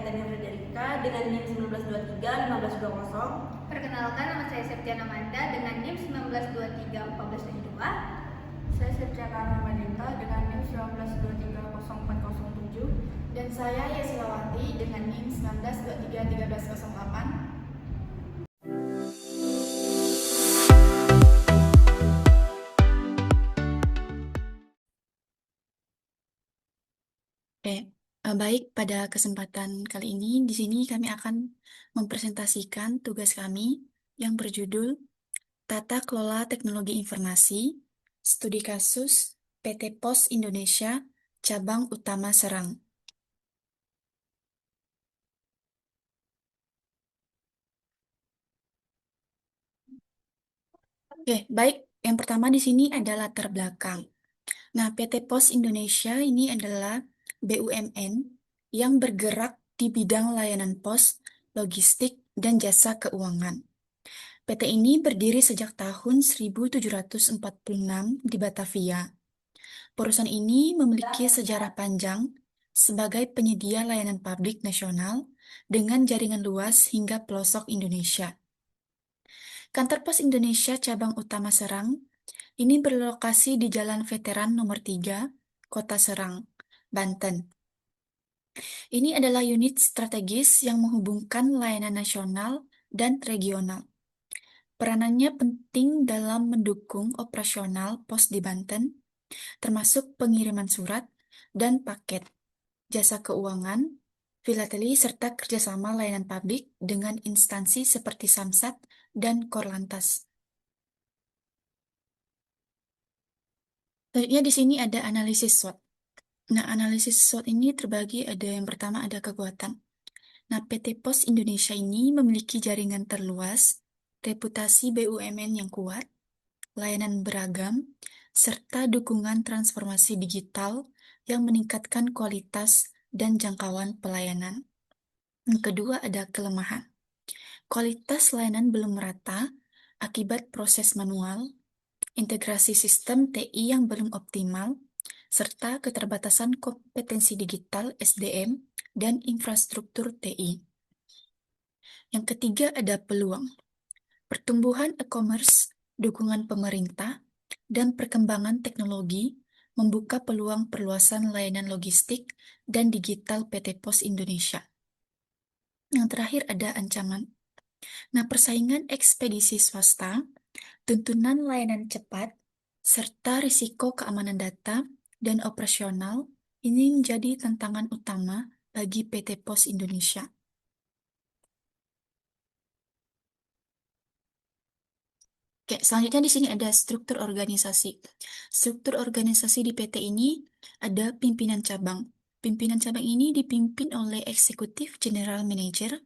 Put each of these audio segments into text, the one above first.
Tania Frederika dengan NIM 1923-1520. Perkenalkan, nama saya Septiana Amanda dengan NIM 1923-1472. Saya Septiana Madita dengan NIM 1923-0407. Dan saya Yesilawati dengan NIM 1923-1308. Baik, pada kesempatan kali ini di sini kami akan mempresentasikan tugas kami yang berjudul Tata Kelola Teknologi Informasi, Studi Kasus PT Pos Indonesia, Cabang Utama Serang. Oke, baik. Yang pertama di sini ada latar belakang. Nah, PT Pos Indonesia ini adalah BUMN yang bergerak di bidang layanan pos, logistik, dan jasa keuangan. PT ini berdiri sejak tahun 1746 di Batavia. Perusahaan ini memiliki sejarah panjang sebagai penyedia layanan publik nasional dengan jaringan luas hingga pelosok Indonesia. Kantor Pos Indonesia Cabang Utama Serang ini berlokasi di Jalan Veteran Nomor 3, Kota Serang, Banten. Ini adalah unit strategis yang menghubungkan layanan nasional dan regional. Peranannya penting dalam mendukung operasional pos di Banten, termasuk pengiriman surat dan paket, jasa keuangan, filateli, serta kerjasama layanan publik dengan instansi seperti Samsat dan Korlantas. Selanjutnya di sini ada analisis SWOT. Nah, analisis SWOT ini terbagi ada yang pertama ada kekuatan. Nah, PT Pos Indonesia ini memiliki jaringan terluas, reputasi BUMN yang kuat, layanan beragam, serta dukungan transformasi digital yang meningkatkan kualitas dan jangkauan pelayanan. Yang kedua ada kelemahan. Kualitas layanan belum merata akibat proses manual, integrasi sistem TI yang belum optimal, serta keterbatasan kompetensi digital SDM dan infrastruktur TI. Yang ketiga ada peluang. Pertumbuhan e-commerce, dukungan pemerintah, dan perkembangan teknologi membuka peluang perluasan layanan logistik dan digital PT Pos Indonesia. Yang terakhir ada ancaman. Nah, persaingan ekspedisi swasta, tuntunan layanan cepat, serta risiko keamanan data dan operasional ini menjadi tantangan utama bagi PT Pos Indonesia. Oke, selanjutnya di sini ada struktur organisasi. Struktur organisasi di PT ini ada pimpinan cabang. Pimpinan cabang ini dipimpin oleh Eksekutif General Manager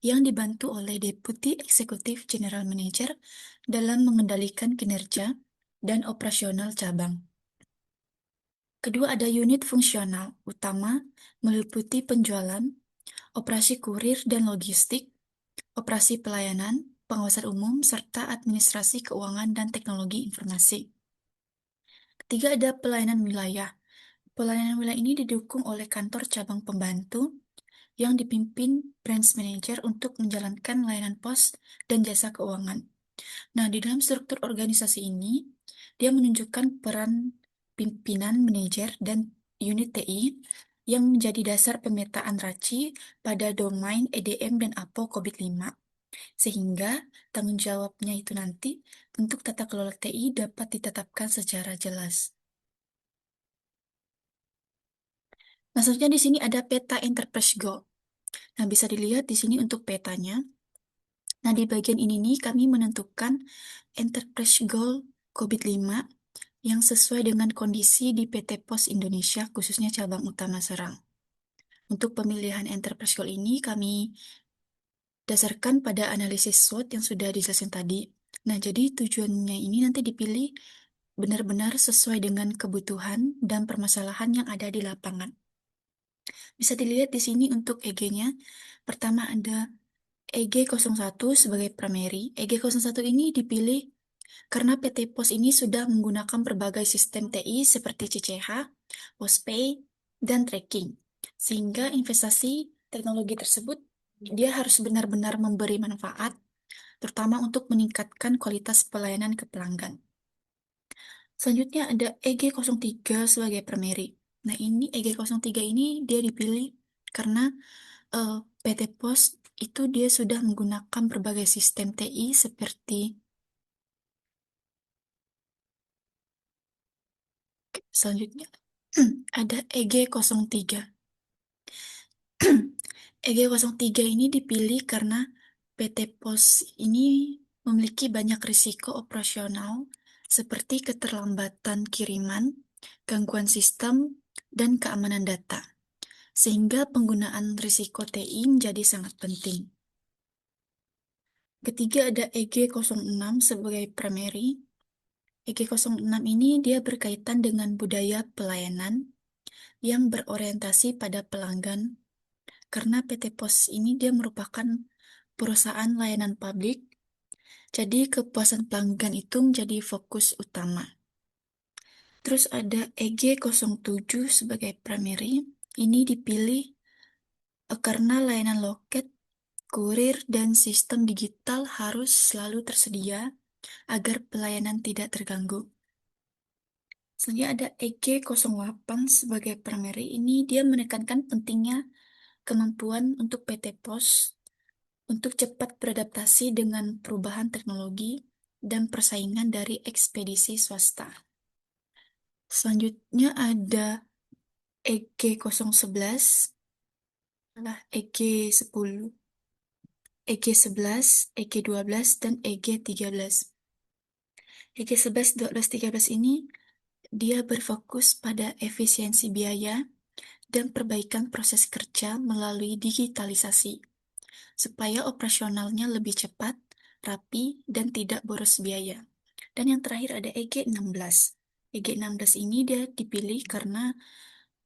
yang dibantu oleh Deputi Eksekutif General Manager dalam mengendalikan kinerja dan operasional cabang. Kedua ada unit fungsional utama meliputi penjualan, operasi kurir dan logistik, operasi pelayanan, pengawasan umum, serta administrasi keuangan dan teknologi informasi. Ketiga ada pelayanan wilayah. Pelayanan wilayah ini didukung oleh kantor cabang pembantu yang dipimpin branch manager untuk menjalankan layanan pos dan jasa keuangan. Nah, di dalam struktur organisasi ini, dia menunjukkan peran pimpinan, manajer, dan unit TI yang menjadi dasar pemetaan RACI pada domain EDM dan APO COVID-5. Sehingga tanggung jawabnya itu nanti untuk tata kelola TI dapat ditetapkan secara jelas. Nah, selanjutnya di sini ada peta enterprise goal. Nah, bisa dilihat di sini untuk petanya. Nah, di bagian ini nih kami menentukan enterprise goal COVID-5 yang sesuai dengan kondisi di PT Pos Indonesia, khususnya cabang utama Serang. Untuk pemilihan enterprise goal ini kami dasarkan pada analisis SWOT yang sudah dijelaskan tadi. Nah, jadi tujuannya ini nanti dipilih benar-benar sesuai dengan kebutuhan dan permasalahan yang ada di lapangan. Bisa dilihat di sini untuk EG-nya. Pertama ada EG01 sebagai primary. EG01 ini dipilih karena PT Pos ini sudah menggunakan berbagai sistem TI seperti CCH, PosPay, dan tracking. Sehingga investasi teknologi tersebut dia harus benar-benar memberi manfaat, terutama untuk meningkatkan kualitas pelayanan ke pelanggan. Selanjutnya ada EG03 sebagai primary. Nah, ini EG03 ini dia dipilih karena PT POS itu dia sudah menggunakan berbagai sistem TI seperti selanjutnya ada EG03. EG03 ini dipilih karena PT POS ini memiliki banyak risiko operasional seperti keterlambatan kiriman, gangguan sistem, dan keamanan data, sehingga penggunaan risiko TI menjadi sangat penting. Ketiga ada EG06 sebagai primary. EG06 ini dia berkaitan dengan budaya pelayanan yang berorientasi pada pelanggan, karena PT POS ini dia merupakan perusahaan layanan publik, jadi kepuasan pelanggan itu menjadi fokus utama. Terus ada EG07 sebagai primary, ini dipilih karena layanan loket, kurir, dan sistem digital harus selalu tersedia agar pelayanan tidak terganggu. Selanjutnya ada EG08 sebagai primary, ini dia menekankan pentingnya kemampuan untuk PT POS untuk cepat beradaptasi dengan perubahan teknologi dan persaingan dari ekspedisi swasta. Selanjutnya ada EG011, EG10, EG11, EG12, dan EG13. EG11, 12, 13 ini dia berfokus pada efisiensi biaya dan perbaikan proses kerja melalui digitalisasi, supaya operasionalnya lebih cepat, rapi, dan tidak boros biaya. Dan yang terakhir ada EG16. EG16 ini dia dipilih karena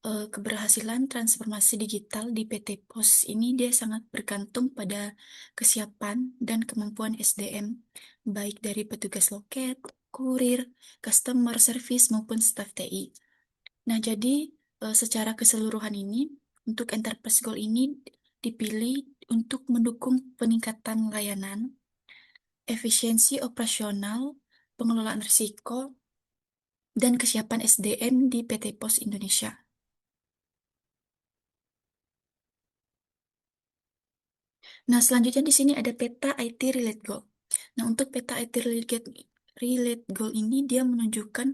keberhasilan transformasi digital di PT POS ini dia sangat bergantung pada kesiapan dan kemampuan SDM, baik dari petugas loket, kurir, customer service, maupun staf TI. Nah, jadi secara keseluruhan ini, untuk Enterprise Goal ini dipilih untuk mendukung peningkatan layanan, efisiensi operasional, pengelolaan risiko, dan kesiapan SDM di PT POS Indonesia. Nah, selanjutnya di sini ada peta IT Relate Goal. Nah, untuk peta IT Relate Goal ini dia menunjukkan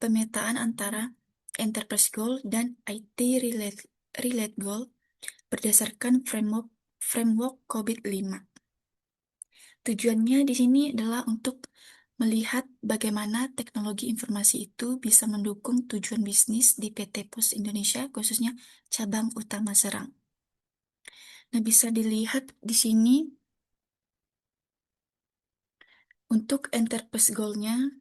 pemetaan antara Enterprise Goal dan IT Relate Goal berdasarkan framework COVID-5. Tujuannya di sini adalah untuk melihat bagaimana teknologi informasi itu bisa mendukung tujuan bisnis di PT POS Indonesia, khususnya cabang utama Serang. Nah, bisa dilihat di sini untuk Enterprise Goal-nya,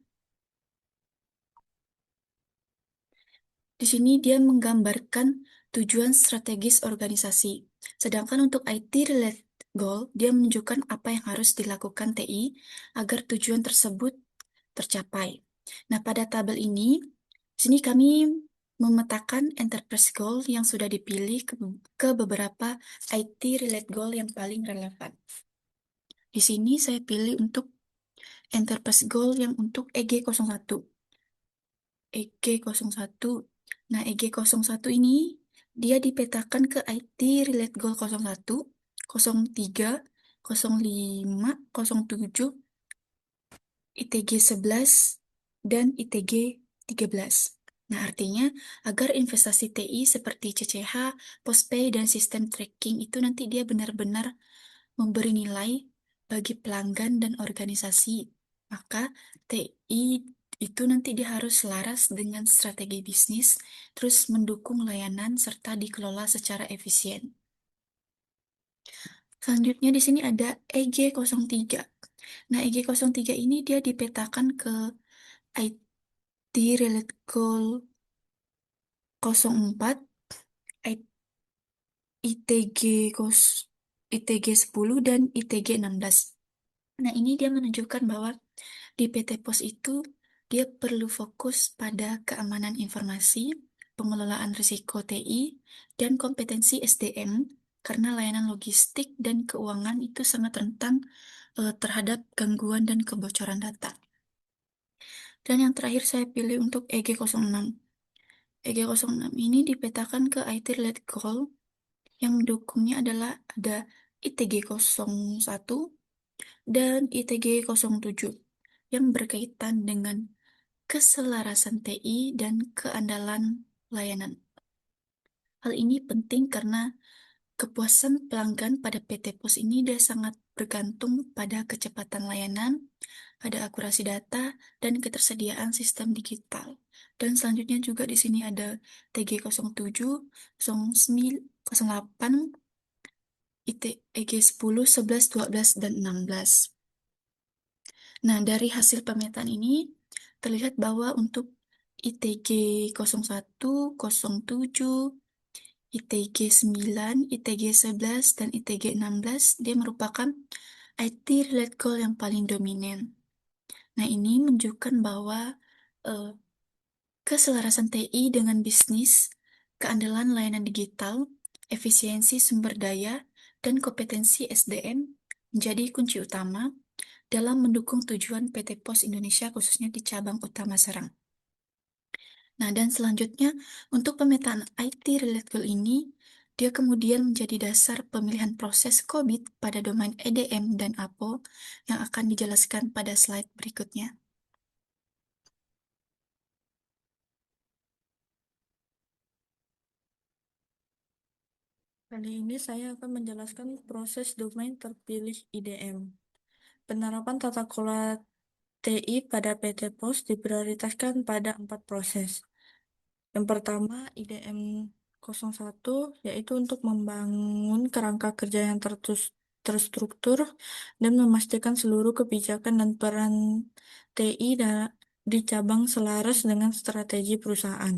di sini dia menggambarkan tujuan strategis organisasi. Sedangkan untuk IT Relate Goal, dia menunjukkan apa yang harus dilakukan TI agar tujuan tersebut tercapai. Nah, pada tabel ini, di sini kami memetakan Enterprise Goal yang sudah dipilih ke beberapa IT Relate Goal yang paling relevan. Di sini saya pilih untuk Enterprise Goal yang untuk EG01. EG01. Nah, EG01 ini dia dipetakan ke IT Relate Goal 01, 03, 05, 07, ITG 11, dan ITG 13. Nah, artinya agar investasi TI seperti CCH, Postpay, dan sistem tracking itu nanti dia benar-benar memberi nilai bagi pelanggan dan organisasi. Maka TI itu nanti dia harus selaras dengan strategi bisnis, terus mendukung layanan serta dikelola secara efisien. Selanjutnya di sini ada EG03. Nah, EG03 ini dia dipetakan ke IT Relate Goal 04, ITG 10, dan ITG 16. Nah, ini dia menunjukkan bahwa di PT POS itu dia perlu fokus pada keamanan informasi, pengelolaan risiko TI, dan kompetensi SDM karena layanan logistik dan keuangan itu sangat rentan terhadap gangguan dan kebocoran data. Dan yang terakhir saya pilih untuk EG06. EG06 ini dipetakan ke IT-related goal yang mendukungnya adalah ada ITG 01 dan ITG 07 yang berkaitan dengan keselarasan TI dan keandalan layanan. Hal ini penting karena kepuasan pelanggan pada PT POS ini dia sangat bergantung pada kecepatan layanan, ada akurasi data, dan ketersediaan sistem digital. Dan selanjutnya juga di sini ada TG 07, 09, 08, ITEG 10, 11, 12, dan 16. Nah, dari hasil pemetaan ini terlihat bahwa untuk ITG 01, 07, ITG 9, ITG 11, dan ITG 16 dia merupakan IT relate goal yang paling dominan. Nah, ini menunjukkan bahwa eh, keselarasan TI dengan bisnis, keandalan layanan digital, efisiensi sumber daya, dan kompetensi SDM menjadi kunci utama dalam mendukung tujuan PT POS Indonesia khususnya di cabang utama Serang. Nah, dan selanjutnya untuk pemetaan IT relate goal ini, dia kemudian menjadi dasar pemilihan proses COBIT pada domain EDM dan APO yang akan dijelaskan pada slide berikutnya. Kali ini saya akan menjelaskan proses domain terpilih IDM. Penerapan tata kelola TI pada PT POS diprioritaskan pada 4 proses. Yang pertama, IDM 01, yaitu untuk membangun kerangka kerja yang terstruktur dan memastikan seluruh kebijakan dan peran TI di cabang selaras dengan strategi perusahaan.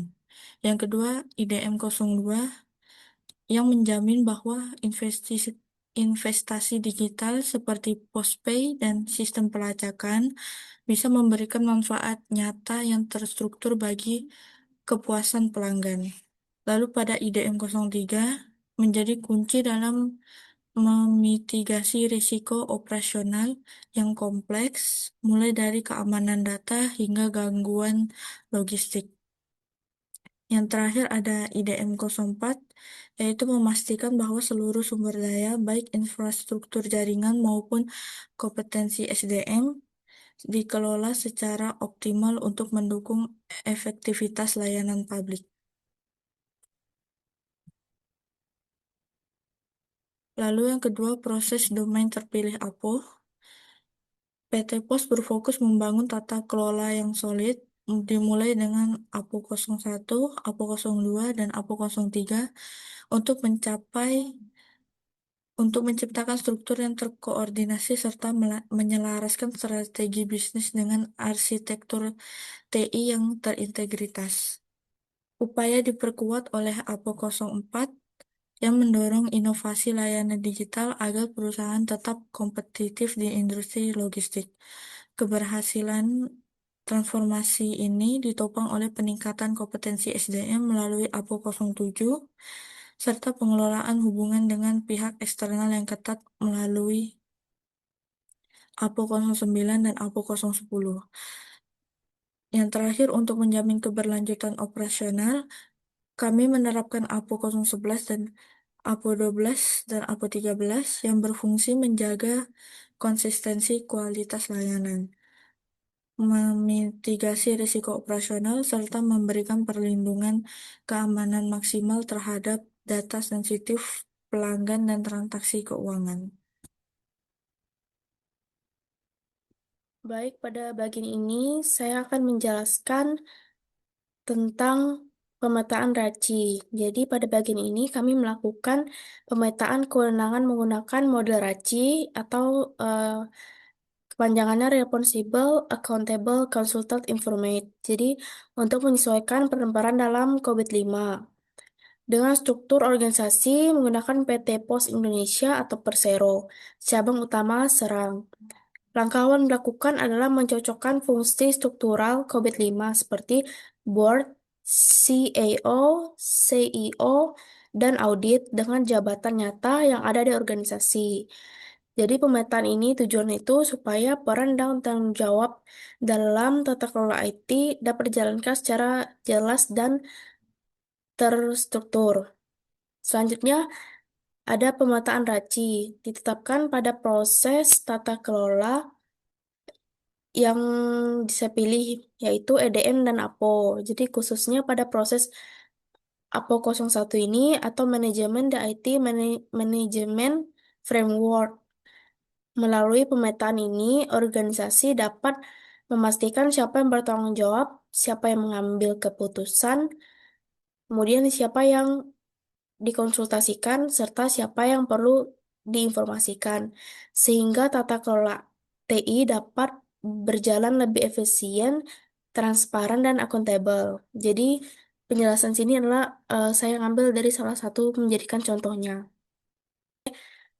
Yang kedua, IDM 02 yang menjamin bahwa investasi digital seperti postpay dan sistem pelacakan bisa memberikan manfaat nyata yang terstruktur bagi kepuasan pelanggan. Lalu pada IDM 03 menjadi kunci dalam memitigasi risiko operasional yang kompleks, mulai dari keamanan data hingga gangguan logistik. Yang terakhir ada IDM 04, yaitu memastikan bahwa seluruh sumber daya, baik infrastruktur jaringan maupun kompetensi SDM, dikelola secara optimal untuk mendukung efektivitas layanan publik. Lalu yang kedua, proses domain terpilih APO. PT POS berfokus membangun tata kelola yang solid, dimulai dengan APO 01, APO 02, dan APO 03 untuk menciptakan struktur yang terkoordinasi serta menyelaraskan strategi bisnis dengan arsitektur TI yang terintegritas. Upaya diperkuat oleh APO 04 yang mendorong inovasi layanan digital agar perusahaan tetap kompetitif di industri logistik. Keberhasilan transformasi ini ditopang oleh peningkatan kompetensi SDM melalui APO 07 serta pengelolaan hubungan dengan pihak eksternal yang ketat melalui APO 09 dan APO 010. Yang terakhir, untuk menjamin keberlanjutan operasional, kami menerapkan APO 011 dan APO 12 dan APO 13 yang berfungsi menjaga konsistensi kualitas layanan, memitigasi risiko operasional, serta memberikan perlindungan keamanan maksimal terhadap data sensitif pelanggan dan transaksi keuangan. Baik, pada bagian ini saya akan menjelaskan tentang pemetaan RACI. Jadi pada bagian ini kami melakukan pemetaan kewenangan menggunakan model RACI atau kepanjangannya Responsible Accountable Consultant Informate. Jadi untuk menyesuaikan penemparan dalam COVID 5. Dengan struktur organisasi menggunakan PT POS Indonesia atau Persero, cabang utama Serang. Langkah awal dilakukan adalah mencocokkan fungsi struktural COVID-5 seperti Board, CAO, CEO, dan audit dengan jabatan nyata yang ada di organisasi. Jadi pemetaan ini tujuannya itu supaya peran dan tanggung jawab dalam tata kelola IT dapat dijalankan secara jelas dan terstruktur. Selanjutnya, ada pemetaan RACI, ditetapkan pada proses tata kelola yang saya pilih, yaitu EDM dan APO. Jadi khususnya pada proses APO 01 ini atau Manajemen the IT Management Framework. Melalui pemetaan ini, organisasi dapat memastikan siapa yang bertanggung jawab, siapa yang mengambil keputusan, kemudian siapa yang dikonsultasikan, serta siapa yang perlu diinformasikan, sehingga tata kelola TI dapat berjalan lebih efisien, transparan, dan akuntabel. Jadi, penjelasan sini adalah saya ngambil dari salah satu menjadikan contohnya.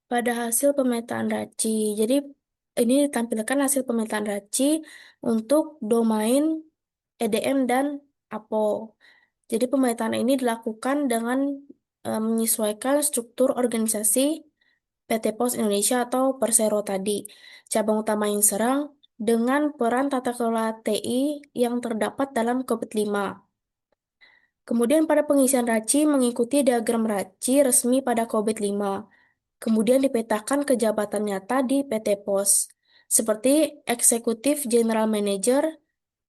Pada hasil pemetaan RACI, jadi ini ditampilkan hasil pemetaan RACI untuk domain EDM dan APO. Jadi pemetaan ini dilakukan dengan menyesuaikan struktur organisasi PT Pos Indonesia atau Persero tadi, cabang utama yang Serang, dengan peran tata kelola TI yang terdapat dalam COVID 5. Kemudian pada pengisian RACI mengikuti diagram RACI resmi pada COVID 5. Kemudian dipetakan ke jabatan nyata di PT Pos, seperti Eksekutif General Manager,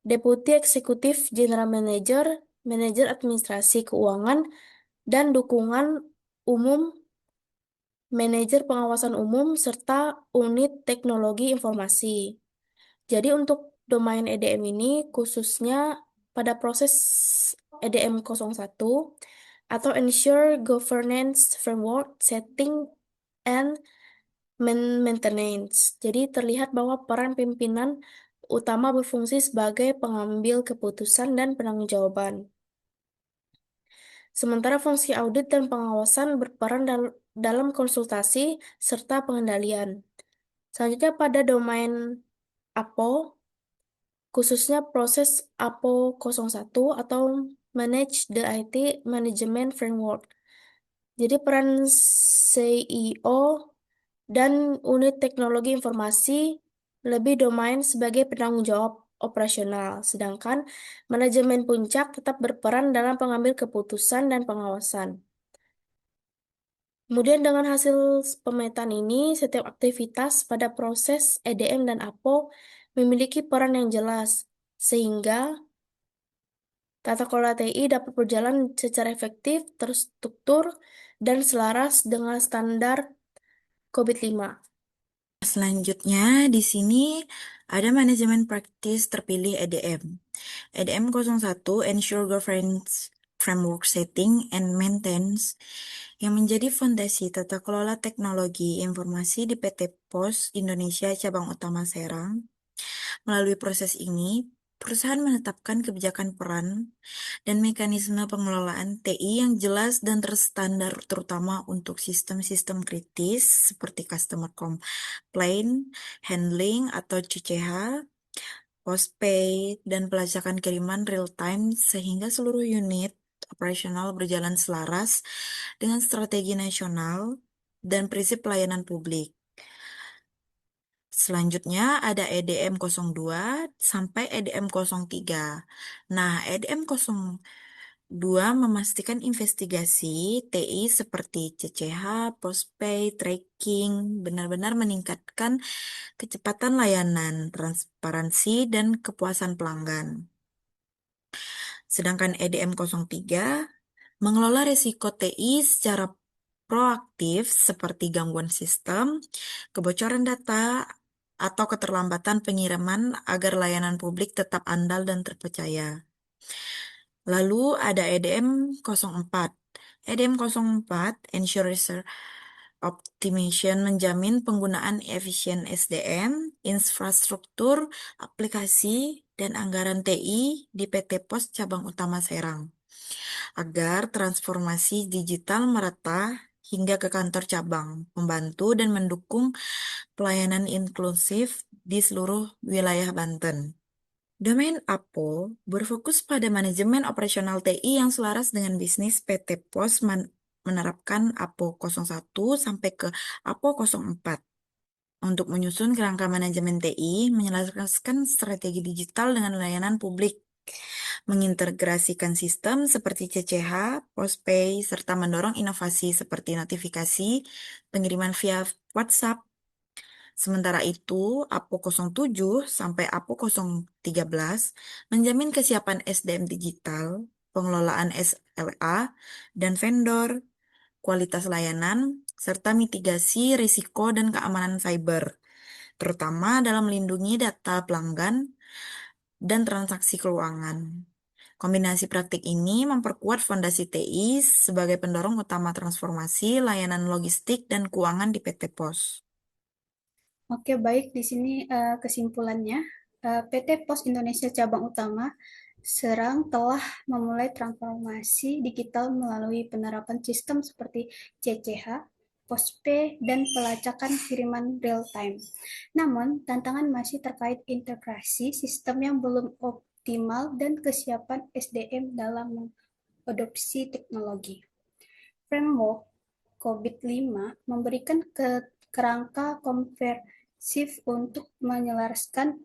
Deputi Eksekutif General Manager, Manajer Administrasi Keuangan, dan Dukungan Umum, Manajer Pengawasan Umum, serta Unit Teknologi Informasi. Jadi untuk domain EDM ini khususnya pada proses EDM 01 atau Ensure Governance Framework Setting and Maintenance. Jadi terlihat bahwa peran pimpinan utama berfungsi sebagai pengambil keputusan dan penanggung-jawaban. Sementara fungsi audit dan pengawasan berperan dalam konsultasi serta pengendalian. Selanjutnya pada domain APO, khususnya proses APO 01 atau Manage the IT Management Framework. Jadi peran CEO dan unit teknologi informasi lebih domain sebagai penanggung jawab operasional, sedangkan manajemen puncak tetap berperan dalam pengambil keputusan dan pengawasan. Kemudian dengan hasil pemetaan ini, setiap aktivitas pada proses EDM dan APO memiliki peran yang jelas, sehingga tata kelola TI dapat berjalan secara efektif, terstruktur, dan selaras dengan standar COVID 5. Selanjutnya, di sini ada manajemen praktis terpilih EDM. EDM 01 Ensure Governance Framework Setting and Maintenance yang menjadi fondasi tata kelola teknologi informasi di PT Pos Indonesia Cabang Utama Serang. Melalui proses ini, perusahaan menetapkan kebijakan peran dan mekanisme pengelolaan TI yang jelas dan terstandar terutama untuk sistem-sistem kritis seperti Customer Complaint Handling atau CCH, postpaid, dan pelacakan kiriman real-time sehingga seluruh unit operasional berjalan selaras dengan strategi nasional dan prinsip pelayanan publik. Selanjutnya ada EDM 02 sampai EDM 03. Nah, EDM 02 memastikan investigasi TI seperti CCH, postpay, tracking, benar-benar meningkatkan kecepatan layanan, transparansi, dan kepuasan pelanggan. Sedangkan EDM 03 mengelola risiko TI secara proaktif seperti gangguan sistem, kebocoran data, atau keterlambatan pengiriman agar layanan publik tetap andal dan terpercaya. Lalu ada EDM 04. EDM 04 Ensure Resource Optimization menjamin penggunaan efisien SDM, infrastruktur, aplikasi, dan anggaran TI di PT Pos Cabang Utama Serang agar transformasi digital merata hingga ke kantor cabang, membantu dan mendukung pelayanan inklusif di seluruh wilayah Banten. Domain APO berfokus pada manajemen operasional TI yang selaras dengan bisnis PT Pos menerapkan APO 01 sampai ke APO 04. Untuk menyusun kerangka manajemen TI, menyelaraskan strategi digital dengan layanan publik, mengintegrasikan sistem seperti CCH, Postpay, serta mendorong inovasi seperti notifikasi, pengiriman via WhatsApp. Sementara itu, APO 07 sampai APO 013 menjamin kesiapan SDM digital, pengelolaan SLA, dan vendor, kualitas layanan, serta mitigasi risiko dan keamanan cyber, terutama dalam melindungi data pelanggan dan transaksi keuangan. Kombinasi praktik ini memperkuat fondasi TI sebagai pendorong utama transformasi layanan logistik dan keuangan di PT POS. Oke, baik. Di sini kesimpulannya, PT POS Indonesia Cabang Utama Serang telah memulai transformasi digital melalui penerapan sistem seperti CCH, Postpay, dan pelacakan kiriman real-time. Namun, tantangan masih terkait integrasi sistem yang belum optimal dan kesiapan SDM dalam mengadopsi teknologi. Framework COVID-5 memberikan kerangka komprehensif untuk menyelaraskan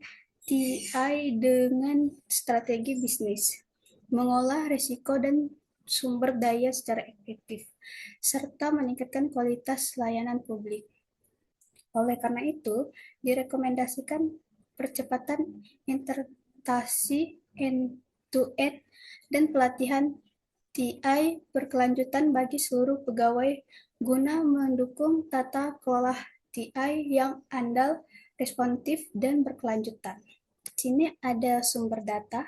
TI dengan strategi bisnis, mengolah risiko dan sumber daya secara efektif, serta meningkatkan kualitas layanan publik. Oleh karena itu, direkomendasikan percepatan integrasi end-to-end dan pelatihan TI berkelanjutan bagi seluruh pegawai guna mendukung tata kelola TI yang andal, responsif, dan berkelanjutan. Di sini ada sumber data.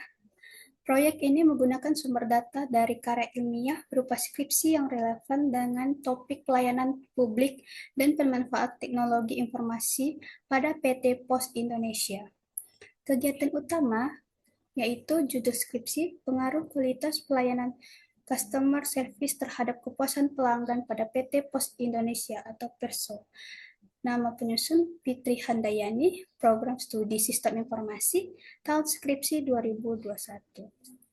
Proyek ini menggunakan sumber data dari karya ilmiah berupa skripsi yang relevan dengan topik pelayanan publik dan pemanfaat teknologi informasi pada PT POS Indonesia. Kegiatan utama yaitu judul skripsi, pengaruh kualitas pelayanan customer service terhadap kepuasan pelanggan pada PT POS Indonesia atau PERSO. Nama penyusun Fitri Handayani, Program Studi Sistem Informasi, tahun skripsi 2021.